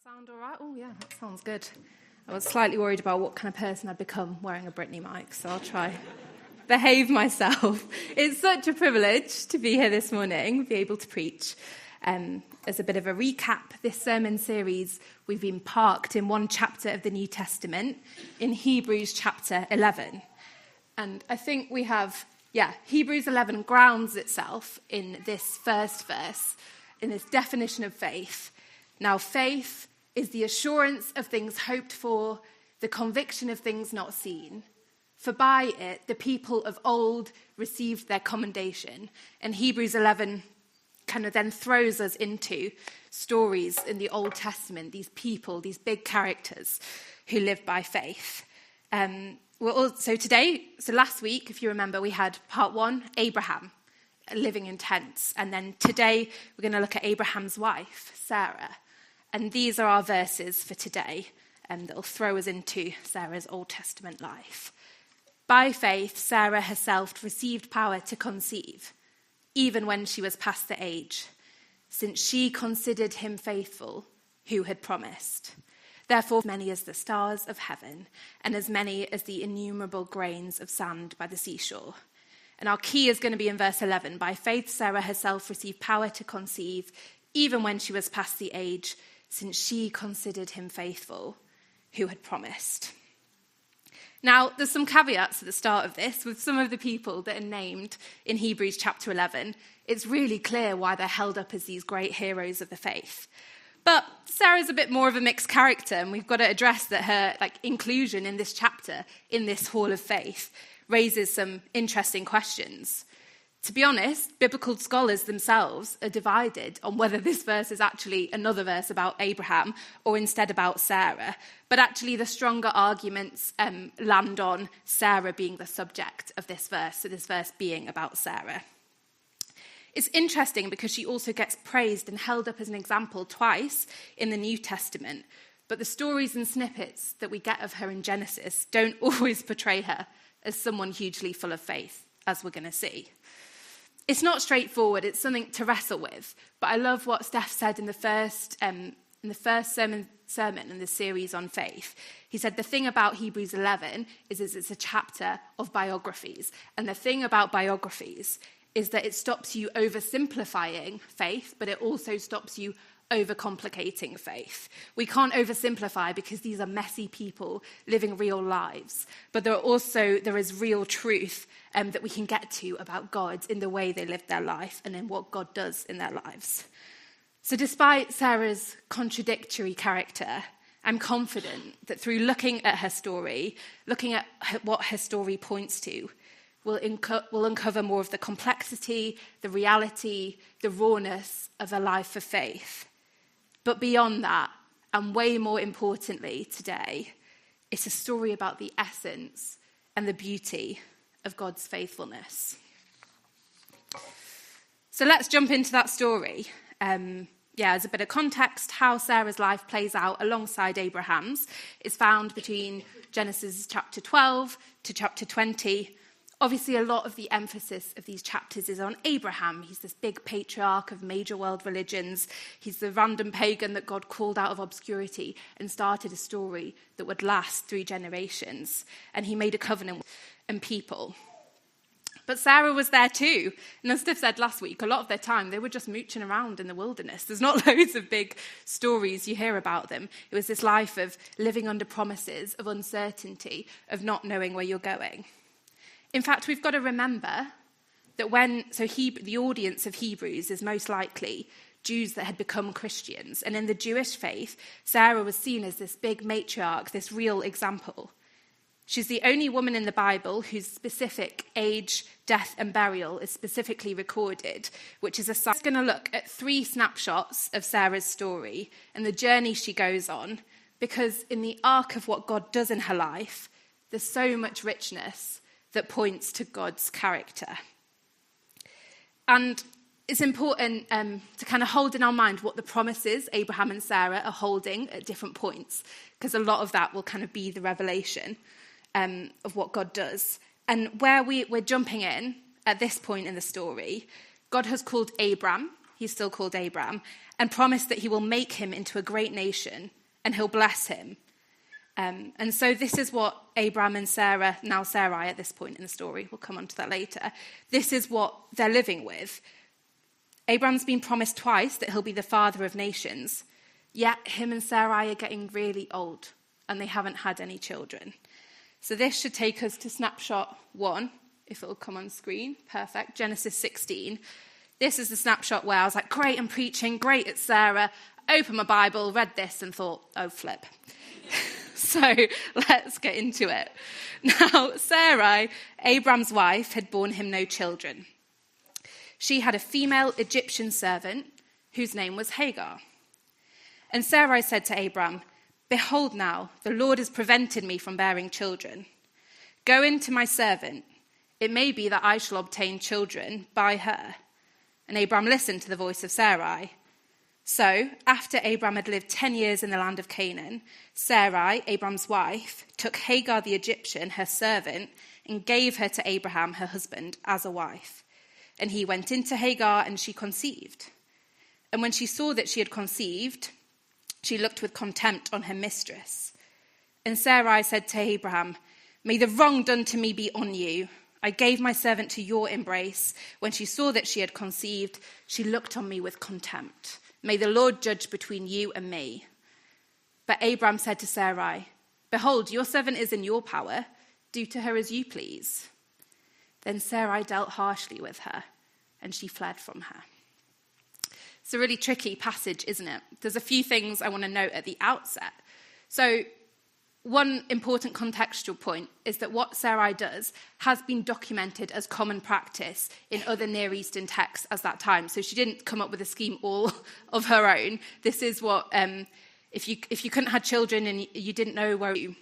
Sound all right? Oh, yeah, that sounds good. I was slightly worried about what kind of person I'd become wearing a Brittany mic, so I'll try behave myself. It's such a privilege to be here this morning, be able to preach. As a bit of a recap, this sermon series, we've been parked in one chapter of the New Testament, in Hebrews chapter 11. And I think we have, Hebrews 11 grounds itself in this first verse, in this definition of faith. Now, faith is the assurance of things hoped for, the conviction of things not seen. For by it, the people of old received their commendation. And Hebrews 11 kind of then throws us into stories in the Old Testament, these people, these big characters who live by faith. So last week, if you remember, we had part one, Abraham, living in tents. And then today, we're going to look at Abraham's wife, Sarah. And these are our verses for today that will throw us into Sarah's Old Testament life. By faith, Sarah herself received power to conceive, even when she was past the age, since she considered him faithful who had promised. Therefore, as many as the stars of heaven, and as many as the innumerable grains of sand by the seashore. And our key is going to be in verse 11. By faith, Sarah herself received power to conceive, even when she was past the age, since she considered him faithful who had promised. Now, there's some caveats at the start of this. With some of the people that are named in Hebrews chapter 11, it's really clear why they're held up as these great heroes of the faith. But Sarah's a bit more of a mixed character, and we've got to address that her inclusion in this chapter, in this hall of faith, raises some interesting questions. To be honest, biblical scholars themselves are divided on whether this verse is actually another verse about Abraham or instead about Sarah. But actually the stronger arguments land on Sarah being the subject of this verse, so this verse being about Sarah. It's interesting because she also gets praised and held up as an example twice in the New Testament. But the stories and snippets that we get of her in Genesis don't always portray her as someone hugely full of faith, as we're going to see. It's not straightforward, it's something to wrestle with. But I love what Steph said in the first sermon in the series on faith. He said the thing about Hebrews 11 is it's a chapter of biographies. And the thing about biographies is that it stops you oversimplifying faith, but it also stops you overcomplicating faith. We can't oversimplify because these are messy people living real lives. But there is real truth that we can get to about God in the way they live their life and in what God does in their lives. So despite Sarah's contradictory character, I'm confident that through looking at her story, looking at what her story points to, we'll uncover more of the complexity, the reality, the rawness of a life of faith. But beyond that, and way more importantly today, it's a story about the essence and the beauty of God's faithfulness. So let's jump into that story. As a bit of context, how Sarah's life plays out alongside Abraham's is found between Genesis chapter 12 to chapter 20. Obviously, a lot of the emphasis of these chapters is on Abraham. He's this big patriarch of major world religions. He's the random pagan that God called out of obscurity and started a story that would last 3 generations. And he made a covenant and people. But Sarah was there too. And as Steph said last week, a lot of their time, they were just mooching around in the wilderness. There's not loads of big stories you hear about them. It was this life of living under promises, of uncertainty, of not knowing where you're going. In fact, we've got to remember that the audience of Hebrews is most likely Jews that had become Christians. And in the Jewish faith, Sarah was seen as this big matriarch, this real example. She's the only woman in the Bible whose specific age, death, and burial is specifically recorded, which is a sign. I'm going to look at 3 snapshots of Sarah's story and the journey she goes on, because in the arc of what God does in her life, there's so much richness that points to God's character. And it's important to kind of hold in our mind what the promises Abraham and Sarah are holding at different points, because a lot of that will kind of be the revelation of what God does. And where we're jumping in at this point in the story, God has called Abram. he's still called Abram, and promised that he will make him into a great nation and he'll bless him. And so this is what Abram and Sarah, now Sarai at this point in the story, we'll come on to that later, this is what they're living with. Abram's been promised twice that he'll be the father of nations, yet him and Sarai are getting really old and they haven't had any children. So this should take us to snapshot 1, if it will come on screen. Perfect. Genesis 16. This is the snapshot where I was like, great, I'm preaching, great, it's Sarah. Opened my Bible, read this and thought, oh, flip. So let's get into it. Now, Sarai, Abram's wife, had borne him no children. She had a female Egyptian servant whose name was Hagar. And Sarai said to Abram, behold now, the Lord has prevented me from bearing children. Go in to my servant. It may be that I shall obtain children by her. And Abram listened to the voice of Sarai. So, after Abram had lived 10 years in the land of Canaan, Sarai, Abram's wife, took Hagar the Egyptian, her servant, and gave her to Abraham, her husband, as a wife. And he went into Hagar, and she conceived. And when she saw that she had conceived, she looked with contempt on her mistress. And Sarai said to Abraham, may the wrong done to me be on you. I gave my servant to your embrace. When she saw that she had conceived, she looked on me with contempt. May the Lord judge between you and me. But Abram said to Sarai, behold, your servant is in your power. Do to her as you please. Then Sarai dealt harshly with her, and she fled from her. It's a really tricky passage, isn't it? There's a few things I want to note at the outset. So one important contextual point is that what Sarai does has been documented as common practice in other Near Eastern texts at that time. So she didn't come up with a scheme all of her own. This is what, if you couldn't have children and you didn't know where you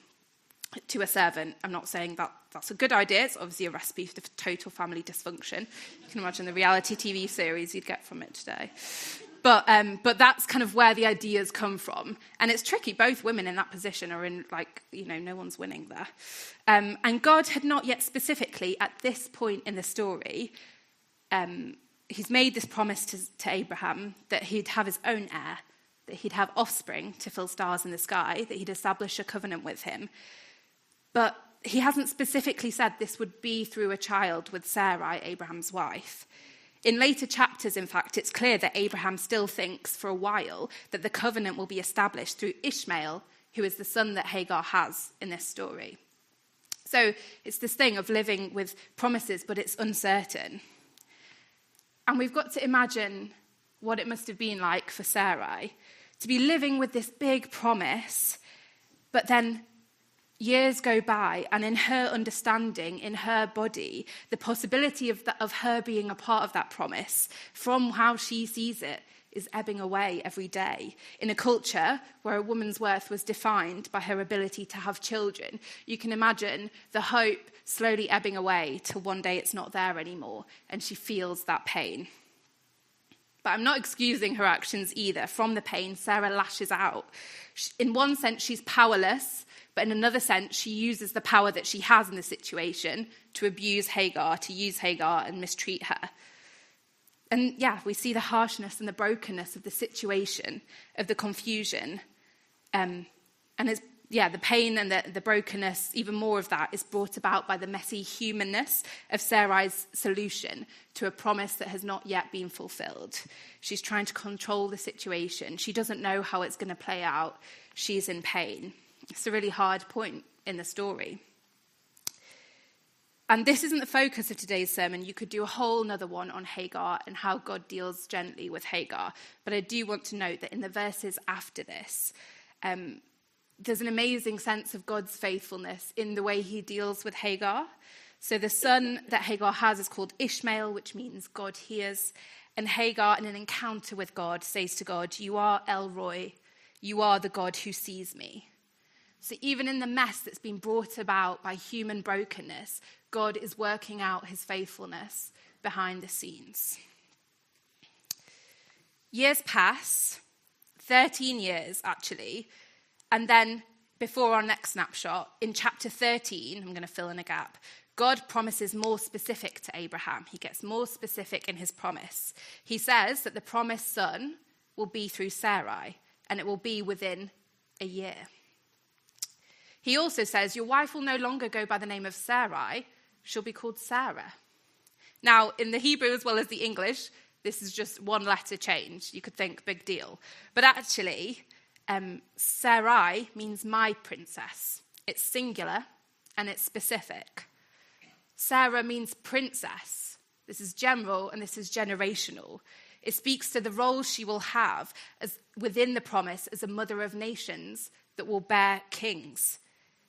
to a servant, I'm not saying that that's a good idea. It's obviously a recipe for total family dysfunction. You can imagine the reality TV series you'd get from it today. But that's kind of where the ideas come from. And it's tricky. Both women in that position are in, no one's winning there. And God had not yet specifically, at this point in the story, he's made this promise to Abraham that he'd have his own heir, that he'd have offspring to fill stars in the sky, that he'd establish a covenant with him. But he hasn't specifically said this would be through a child with Sarai, Abraham's wife. In later chapters, in fact, it's clear that Abraham still thinks for a while that the covenant will be established through Ishmael, who is the son that Hagar has in this story. So it's this thing of living with promises, but it's uncertain. And we've got to imagine what it must have been like for Sarai to be living with this big promise, but then years go by, and in her understanding, in her body, the possibility of her being a part of that promise, from how she sees it, is ebbing away every day. In a culture where a woman's worth was defined by her ability to have children, you can imagine the hope slowly ebbing away till one day it's not there anymore, and she feels that pain. But I'm not excusing her actions either. From the pain, Sarah lashes out. In one sense, she's powerless, but in another sense, she uses the power that she has in the situation to abuse Hagar, to use Hagar and mistreat her. And we see the harshness and the brokenness of the situation, of the confusion. And it's, the pain and the brokenness, even more of that, is brought about by the messy humanness of Sarai's solution to a promise that has not yet been fulfilled. She's trying to control the situation. She doesn't know how it's going to play out. She's in pain. It's a really hard point in the story. And this isn't the focus of today's sermon. You could do a whole nother one on Hagar and how God deals gently with Hagar. But I do want to note that in the verses after this, there's an amazing sense of God's faithfulness in the way he deals with Hagar. So the son that Hagar has is called Ishmael, which means God hears. And Hagar, in an encounter with God, says to God, "You are El Roi. You are the God who sees me." So even in the mess that's been brought about by human brokenness, God is working out his faithfulness behind the scenes. Years pass, 13 years actually, and then before our next snapshot, in chapter 13, I'm going to fill in a gap, God promises more specific to Abraham. He gets more specific in his promise. He says that the promised son will be through Sarai, and it will be within a year. He also says, your wife will no longer go by the name of Sarai, she'll be called Sarah. Now, in the Hebrew as well as the English, this is just one letter change. You could think, big deal. But actually, Sarai means my princess. It's singular and it's specific. Sarah means princess. This is general and this is generational. It speaks to the role she will have as within the promise as a mother of nations that will bear kings,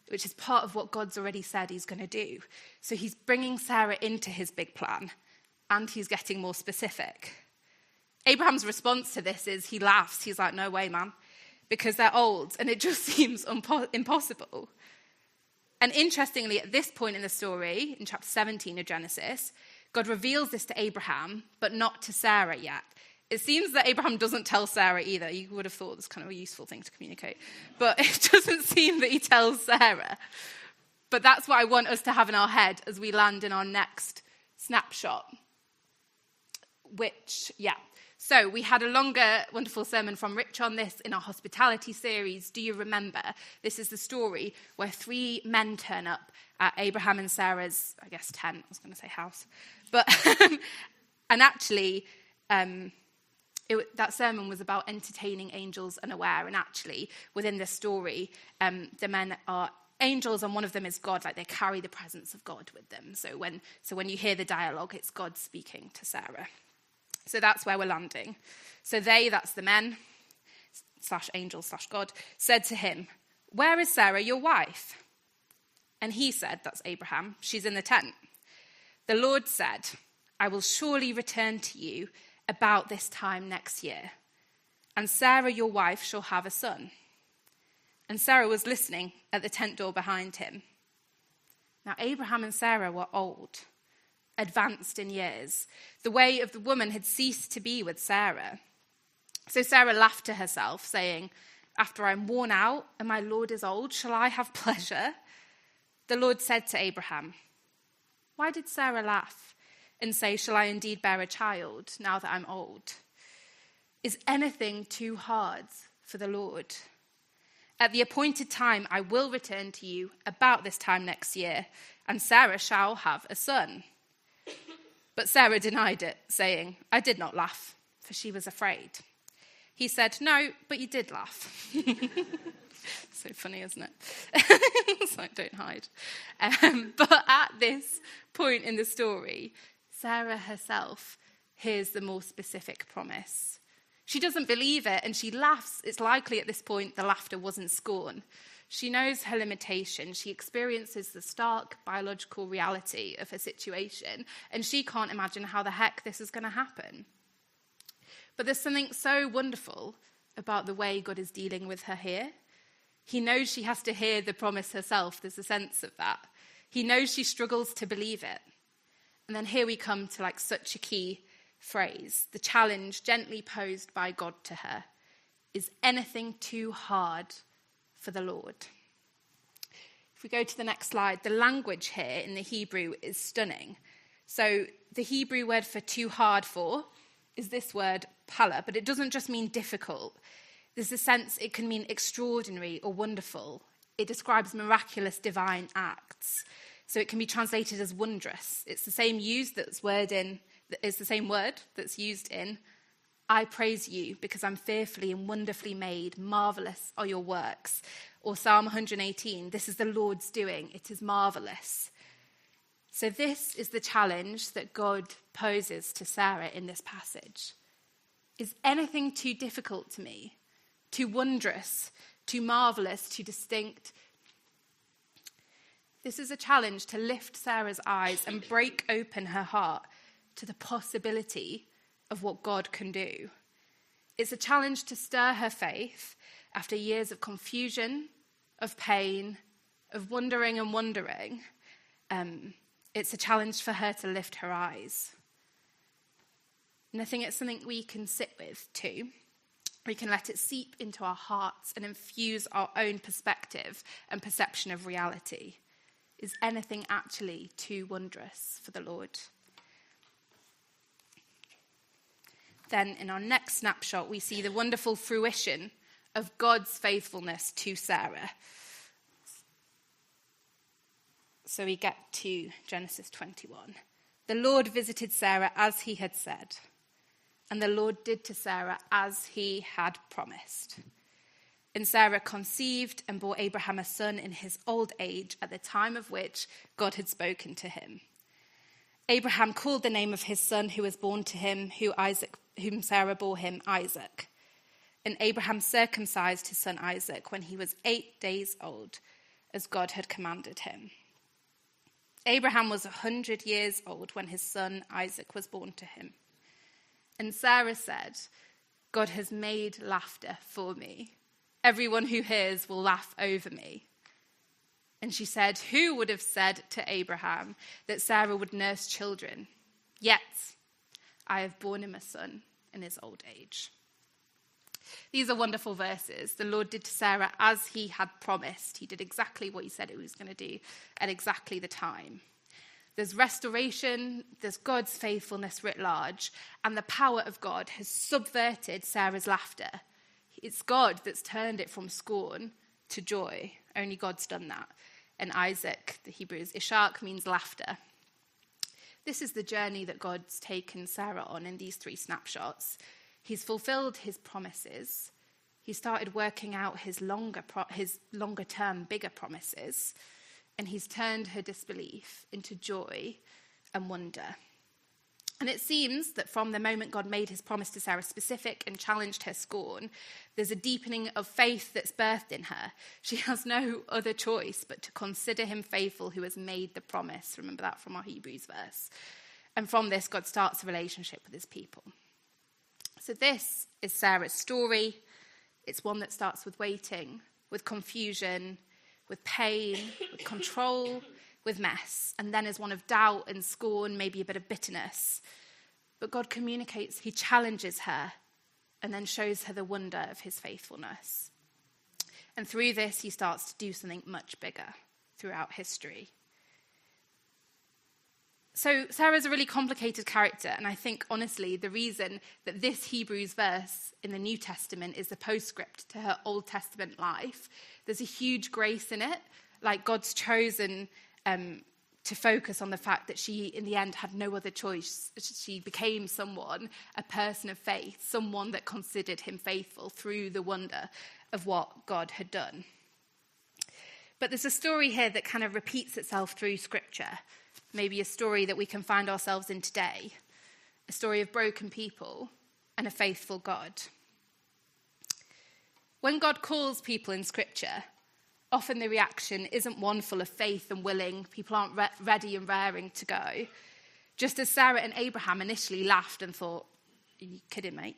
which is part of what God's already said he's going to do. So he's bringing Sarah into his big plan, and he's getting more specific. Abraham's response to this is he laughs. He's like, no way, man, because they're old, and it just seems impossible. And interestingly, at this point in the story, in chapter 17 of Genesis, God reveals this to Abraham, but not to Sarah yet. It seems that Abraham doesn't tell Sarah either. You would have thought it's kind of a useful thing to communicate. But it doesn't seem that he tells Sarah. But that's what I want us to have in our head as we land in our next snapshot. So we had a longer, wonderful sermon from Rich on this in our hospitality series. Do you remember? This is the story where 3 men turn up at Abraham and Sarah's, I guess, tent. I was going to say house. But, and actually, that sermon was about entertaining angels unaware. And actually, within this story, the men are angels, and one of them is God. Like, they carry the presence of God with them. So when you hear the dialogue, it's God speaking to Sarah. So that's where we're landing. So that's the men, /angels/God, said to him, where is Sarah, your wife? And he said, that's Abraham, she's in the tent. The Lord said, I will surely return to you about this time next year, and Sarah, your wife, shall have a son. And Sarah was listening at the tent door behind him. Now Abraham and Sarah were old, advanced in years. The way of the woman had ceased to be with Sarah. So Sarah laughed to herself, saying, after I'm worn out and my Lord is old, shall I have pleasure? The Lord said to Abraham, why did Sarah laugh and say, shall I indeed bear a child now that I'm old? Is anything too hard for the Lord? At the appointed time, I will return to you about this time next year, and Sarah shall have a son. But Sarah denied it, saying, I did not laugh, for she was afraid. He said, no, but you did laugh. So funny, isn't it? It's like, don't hide. But at this point in the story, Sarah herself hears the more specific promise. She doesn't believe it, and she laughs. It's likely at this point the laughter wasn't scorn. She knows her limitation. She experiences the stark biological reality of her situation, and she can't imagine how the heck this is going to happen. But there's something so wonderful about the way God is dealing with her here. He knows she has to hear the promise herself. There's a sense of that. He knows she struggles to believe it. And then here we come to like such a key phrase, the challenge gently posed by God to her. Is anything too hard for the Lord? If we go to the next slide, the language here in the Hebrew is stunning. So the Hebrew word for too hard for is this word pala, but it doesn't just mean difficult. There's a sense it can mean extraordinary or wonderful. It describes miraculous divine acts. So it can be translated as wondrous. It's the same word that's used in I praise you because I'm fearfully and wonderfully made. Marvelous are your works. Or Psalm 118, this is the Lord's doing. It is marvelous. So this is the challenge that God poses to Sarah in this passage. Is anything too difficult to me? Too wondrous? Too marvelous? Too distinct? This is a challenge to lift Sarah's eyes and break open her heart to the possibility of what God can do. It's a challenge to stir her faith after years of confusion, of pain, of wondering and wondering. It's a challenge for her to lift her eyes. And I think it's something we can sit with too. We can let it seep into our hearts and infuse our own perspective and perception of reality. Is anything actually too wondrous for the Lord? Then in our next snapshot, we see the wonderful fruition of God's faithfulness to Sarah. So we get to Genesis 21. The Lord visited Sarah as he had said, and the Lord did to Sarah as he had promised. And Sarah conceived and bore Abraham a son in his old age at the time of which God had spoken to him. Abraham called the name of his son who was born to him, whom Sarah bore him, Isaac. And Abraham circumcised his son Isaac when he was 8 days old, as God had commanded him. Abraham was 100 years old when his son Isaac was born to him. And Sarah said, God has made laughter for me. Everyone who hears will laugh over me. And she said, who would have said to Abraham that Sarah would nurse children? Yet I have borne him a son in his old age. These are wonderful verses. The Lord did to Sarah as he had promised. He did exactly what he said he was going to do at exactly the time. There's restoration, there's God's faithfulness writ large, and the power of God has subverted Sarah's laughter. It's God that's turned it from scorn to joy. Only God's done that. And Isaac, the Hebrew is Ishak, means laughter. This is the journey that God's taken Sarah on in these 3 snapshots. He's fulfilled his promises. He started working out his longer-term, bigger promises. And he's turned her disbelief into joy and wonder. And it seems that from the moment God made his promise to Sarah specific and challenged her scorn, there's a deepening of faith that's birthed in her. She has no other choice but to consider him faithful who has made the promise. Remember that from our Hebrews verse. And from this, God starts a relationship with his people. So this is Sarah's story. It's one that starts with waiting, with confusion, with pain, with control, with mess, and then is one of doubt and scorn, maybe a bit of bitterness. But God communicates, he challenges her, and then shows her the wonder of his faithfulness. And through this, he starts to do something much bigger throughout history. So Sarah's a really complicated character, and I think, honestly, the reason that this Hebrews verse in the New Testament is the postscript to her Old Testament life, there's a huge grace in it, like God's chosen to focus on the fact that she, in the end, had no other choice. She became someone, a person of faith, someone that considered him faithful through the wonder of what God had done. But there's a story here that kind of repeats itself through Scripture, maybe a story that we can find ourselves in today, a story of broken people and a faithful God. When God calls people in Scripture, often the reaction isn't one full of faith and willing. People aren't ready and raring to go. Just as Sarah and Abraham initially laughed and thought, are you kidding, mate?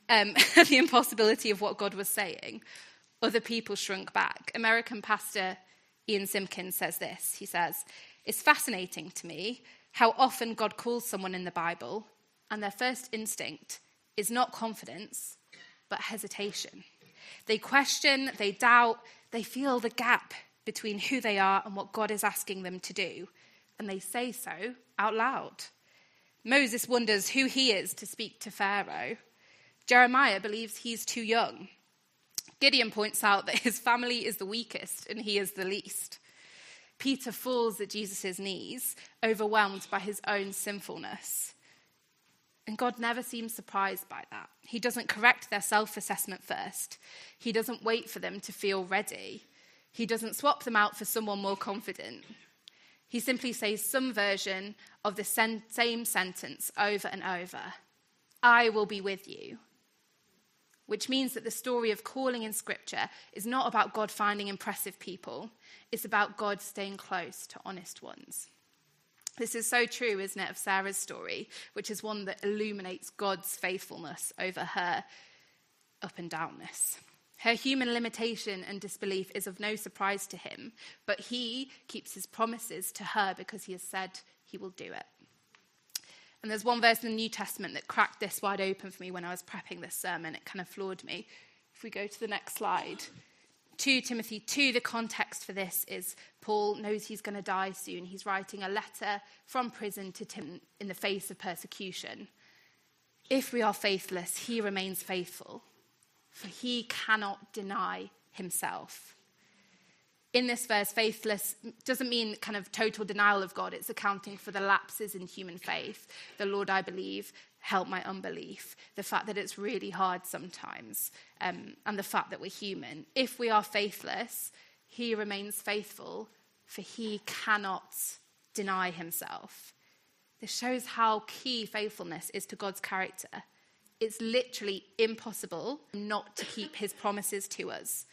The impossibility of what God was saying, other people shrunk back. American pastor Ian Simpkins says this. He says, it's fascinating to me how often God calls someone in the Bible and their first instinct is not confidence, but hesitation. They question, they doubt, they feel the gap between who they are and what God is asking them to do, and they say so out loud. Moses wonders who he is to speak to Pharaoh. Jeremiah believes he's too young. Gideon points out that his family is the weakest and he is the least. Peter falls at Jesus' knees, overwhelmed by his own sinfulness. And God never seems surprised by that. He doesn't correct their self-assessment first. He doesn't wait for them to feel ready. He doesn't swap them out for someone more confident. He simply says some version of the same sentence over and over. I will be with you. Which means that the story of calling in Scripture is not about God finding impressive people. It's about God staying close to honest ones. This is so true, isn't it, of Sarah's story, which is one that illuminates God's faithfulness over her up and downness. Her human limitation and disbelief is of no surprise to him, but he keeps his promises to her because he has said he will do it. And there's one verse in the New Testament that cracked this wide open for me when I was prepping this sermon. It kind of floored me. If we go to the next slide. 2 Timothy 2, the context for this is Paul knows he's going to die soon. He's writing a letter from prison to Timothy in the face of persecution. If we are faithless, he remains faithful, for he cannot deny himself. In this verse, faithless doesn't mean kind of total denial of God. It's accounting for the lapses in human faith. The Lord, I believe, help my unbelief. The fact that it's really hard sometimes, and the fact that we're human. If we are faithless, he remains faithful, for he cannot deny himself. This shows how key faithfulness is to God's character. It's literally impossible not to keep his promises to us.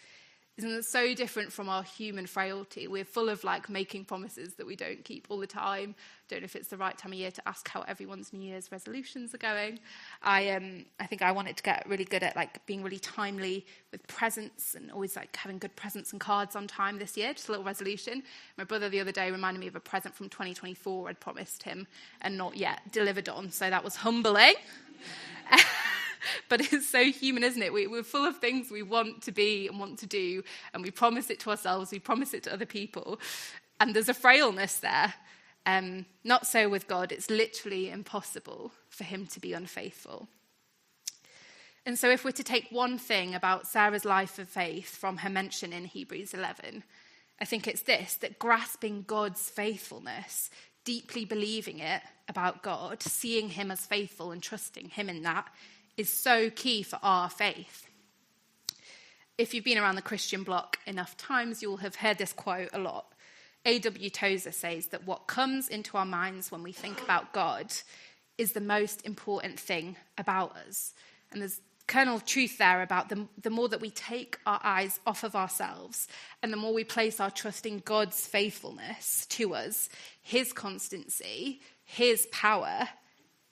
Isn't it so different from our human frailty? We're full of making promises that we don't keep all the time. Don't know if it's the right time of year to ask how everyone's New Year's resolutions are going. I think I wanted to get really good at being really timely with presents and always having good presents and cards on time this year. Just a little resolution. My brother the other day reminded me of a present from 2024 I'd promised him and not yet delivered on. So that was humbling. But it's so human, isn't it? We're full of things we want to be and want to do, and we promise it to ourselves, we promise it to other people, and there's a frailness there. Not so with God. It's literally impossible for him to be unfaithful. And so if we're to take one thing about Sarah's life of faith from her mention in Hebrews 11, I think it's this, that grasping God's faithfulness, deeply believing it about God, seeing him as faithful and trusting him in that, is so key for our faith. If you've been around the Christian block enough times, you'll have heard this quote a lot. A.W. Tozer says that what comes into our minds when we think about God is the most important thing about us. And there's kernel of truth there about the more that we take our eyes off of ourselves and the more we place our trust in God's faithfulness to us, his constancy, his power,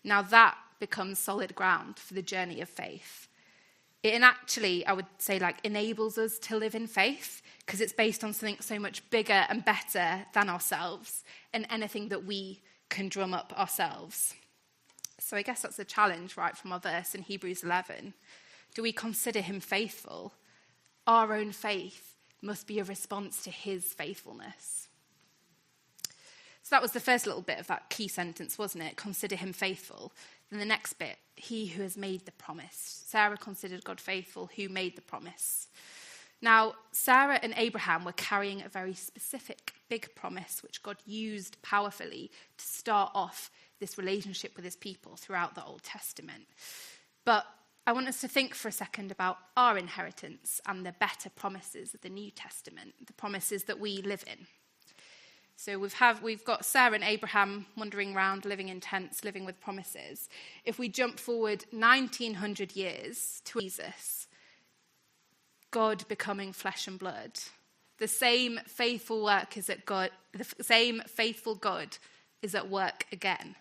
now that becomes solid ground for the journey of faith. It actually, I would say, enables us to live in faith because it's based on something so much bigger and better than ourselves and anything that we can drum up ourselves. So I guess that's a challenge, right, from our verse in Hebrews 11. Do we consider him faithful? Our own faith must be a response to his faithfulness. So that was the first little bit of that key sentence, wasn't it? Consider him faithful. Then the next bit, he who has made the promise. Sarah considered God faithful, who made the promise. Now, Sarah and Abraham were carrying a very specific, big promise, which God used powerfully to start off this relationship with his people throughout the Old Testament. But I want us to think for a second about our inheritance and the better promises of the New Testament, the promises that we live in. So we've got Sarah and Abraham wandering around, living in tents, living with promises. If we jump forward 1900 years to Jesus, God becoming flesh and blood, the same faithful work is at God. The same faithful God is at work again.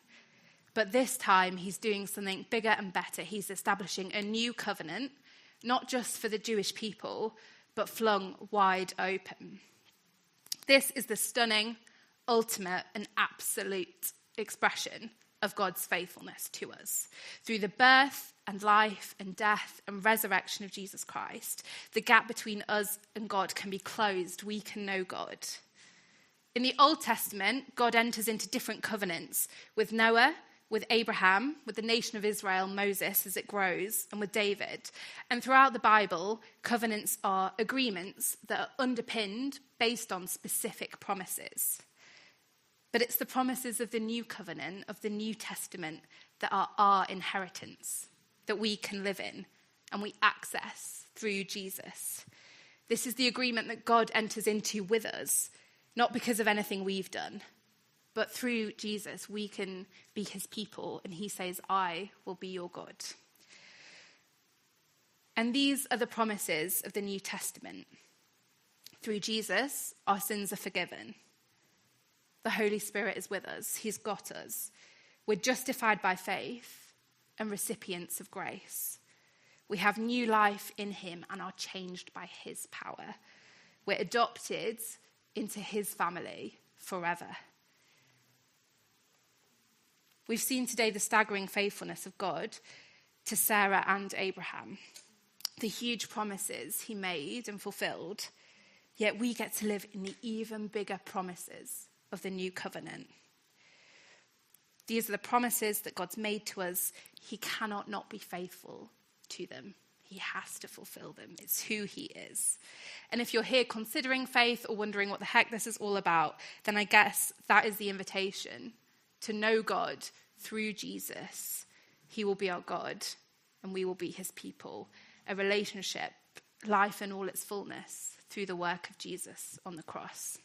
But this time he's doing something bigger and better. He's establishing a new covenant, not just for the Jewish people, but flung wide open. This is the stunning, ultimate, and absolute expression of God's faithfulness to us. Through the birth and life and death and resurrection of Jesus Christ, the gap between us and God can be closed. We can know God. In the Old Testament, God enters into different covenants with Noah, with Abraham, with the nation of Israel, Moses as it grows, and with David. And throughout the Bible, covenants are agreements that are underpinned based on specific promises. But it's the promises of the new covenant, of the New Testament, that are our inheritance, that we can live in and we access through Jesus. This is the agreement that God enters into with us, not because of anything we've done, but through Jesus, we can be his people, and he says, I will be your God. And these are the promises of the New Testament. Through Jesus, our sins are forgiven. The Holy Spirit is with us. He's got us. We're justified by faith and recipients of grace. We have new life in him and are changed by his power. We're adopted into his family forever. We've seen today the staggering faithfulness of God to Sarah and Abraham, the huge promises he made and fulfilled, Yet we get to live in the even bigger promises of the new covenant. These are the promises that God's made to us. He cannot not be faithful to them. He has to fulfill them. It's who he is. And if you're here considering faith or wondering what the heck this is all about, then I guess that is the invitation to know God through Jesus. He will be our God and we will be his people. A relationship, life in all its fullness through the work of Jesus on the cross.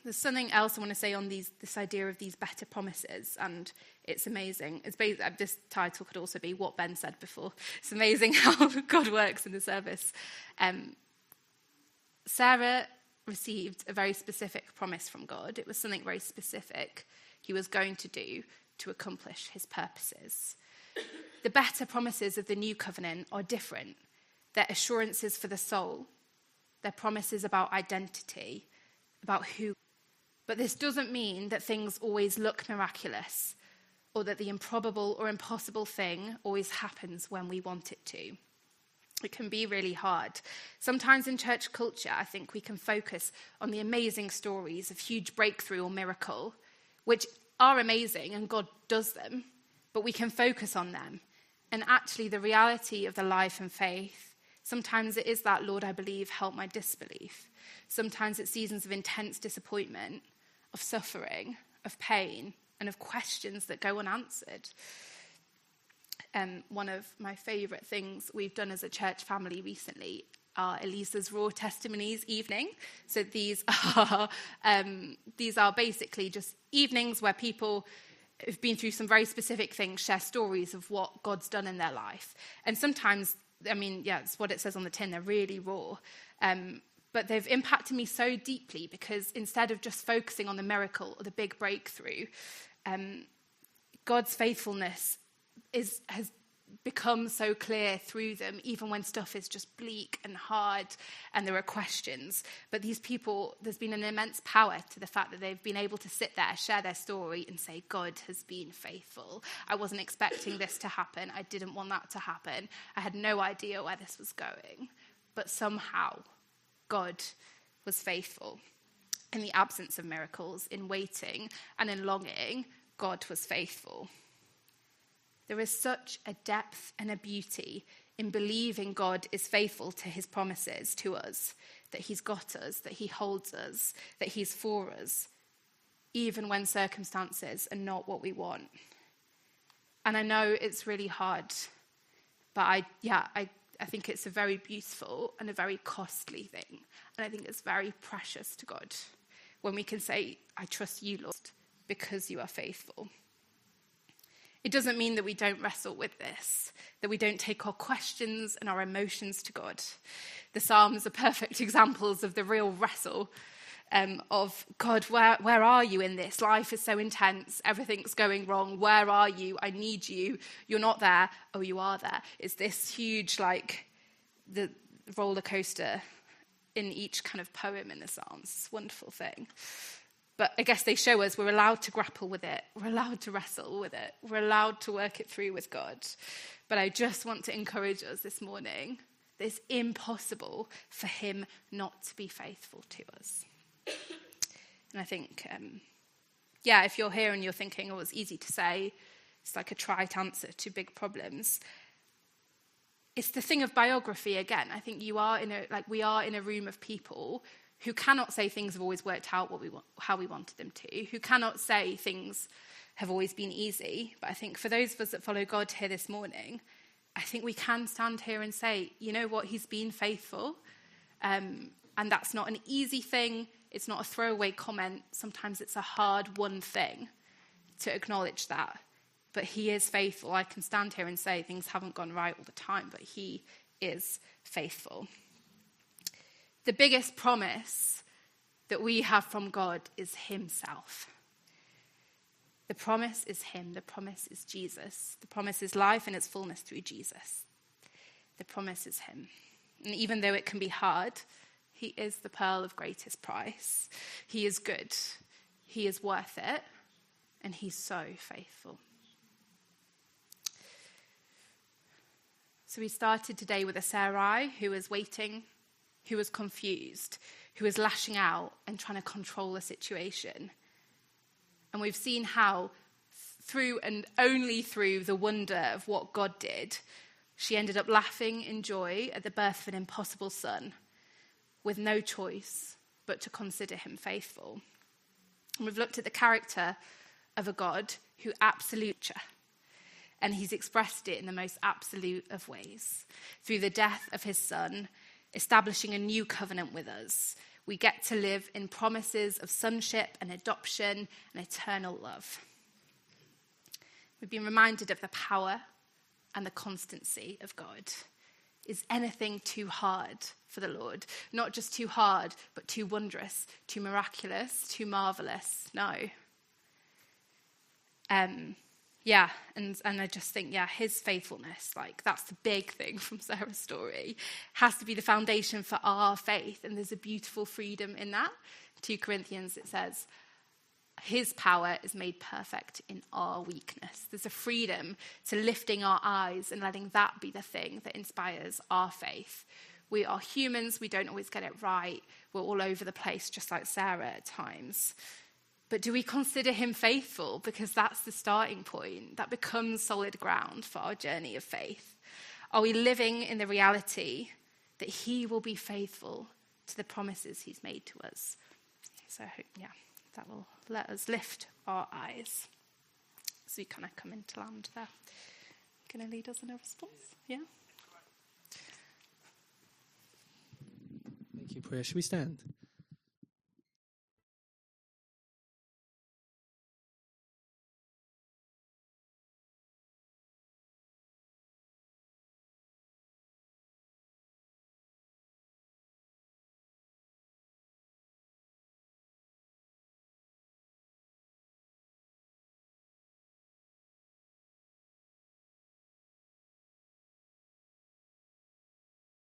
There's something else I want to say on this idea of these better promises, and it's amazing. It's this title could also be what Ben said before. It's amazing how God works in the service. Sarah received a very specific promise from God. It was something very specific he was going to do to accomplish his purposes. The better promises of the new covenant are different. They're assurances for the soul. They're promises about identity, about who. But this doesn't mean that things always look miraculous or that the improbable or impossible thing always happens when we want it to. It can be really hard. Sometimes in church culture, I think we can focus on the amazing stories of huge breakthrough or miracle, which are amazing and God does them, but we can focus on them. And actually the reality of the life and faith, sometimes it is that, Lord, I believe, help my disbelief. Sometimes it's seasons of intense disappointment, of suffering, of pain, and of questions that go unanswered. One of my favourite things we've done as a church family recently are Elisa's Raw Testimonies evening. So these are basically just evenings where people who've been through some very specific things share stories of what God's done in their life. And sometimes, it's what it says on the tin, they're really raw. But they've impacted me so deeply because instead of just focusing on the miracle or the big breakthrough, God's faithfulness has become so clear through them, even when stuff is just bleak and hard and there are questions. But these people, there's been an immense power to the fact that they've been able to sit there, share their story and say, God has been faithful. I wasn't expecting this to happen. I didn't want that to happen. I had no idea where this was going. But somehow God was faithful. In the absence of miracles, in waiting and in longing, God was faithful. There is such a depth and a beauty in believing God is faithful to his promises to us, that he's got us, that he holds us, that he's for us, even when circumstances are not what we want. And I know it's really hard, but I think it's a very beautiful and a very costly thing. And I think it's very precious to God when we can say, I trust you, Lord, because you are faithful. It doesn't mean that we don't wrestle with this, that we don't take our questions and our emotions to God. The Psalms are perfect examples of the real wrestle of God, where are you in this? Life is so intense. Everything's going wrong. Where are you? I need you. You're not there. Oh, you are there. It's this huge, the roller coaster in each kind of poem in the Psalms. It's a wonderful thing. But I guess they show us we're allowed to grapple with it. We're allowed to wrestle with it. We're allowed to work it through with God. But I just want to encourage us this morning that it's impossible for him not to be faithful to us. And I think, if you're here and you're thinking, oh, it's easy to say, it's like a trite answer to big problems. It's the thing of biography again. I think we are in a room of people who cannot say things have always worked out how we wanted them to, who cannot say things have always been easy. But I think for those of us that follow God here this morning, I think we can stand here and say, you know what, he's been faithful. And that's not an easy thing. It's not a throwaway comment. Sometimes it's a hard-won thing to acknowledge that. But he is faithful. I can stand here and say things haven't gone right all the time, but he is faithful. The biggest promise that we have from God is himself. The promise is him. The promise is Jesus. The promise is life in its fullness through Jesus. The promise is him. And even though it can be hard, he is the pearl of greatest price. He is good. He is worth it. And he's so faithful. So we started today with a Sarai who was waiting, who was confused, who was lashing out and trying to control the situation. And we've seen how through and only through the wonder of what God did, she ended up laughing in joy at the birth of an impossible son, with no choice but to consider him faithful. And we've looked at the character of a God who absolute, and he's expressed it in the most absolute of ways. Through the death of his son, establishing a new covenant with us, we get to live in promises of sonship and adoption and eternal love. We've been reminded of the power and the constancy of God. Is anything too hard for the Lord? Not just too hard, but too wondrous, too miraculous, too marvelous? No. And I just think, his faithfulness, that's the big thing from Sarah's story, has to be the foundation for our faith. And there's a beautiful freedom in that. 2 Corinthians, it says, his power is made perfect in our weakness. There's a freedom to lifting our eyes and letting that be the thing that inspires our faith. We are humans. We don't always get it right. We're all over the place, just like Sarah at times. But do we consider him faithful? Because that's the starting point. That becomes solid ground for our journey of faith. Are we living in the reality that he will be faithful to the promises he's made to us? So, that will let us lift our eyes. So we kind of come into land there. Going to lead us in a response? Yeah? Thank you, Priya. Should we stand?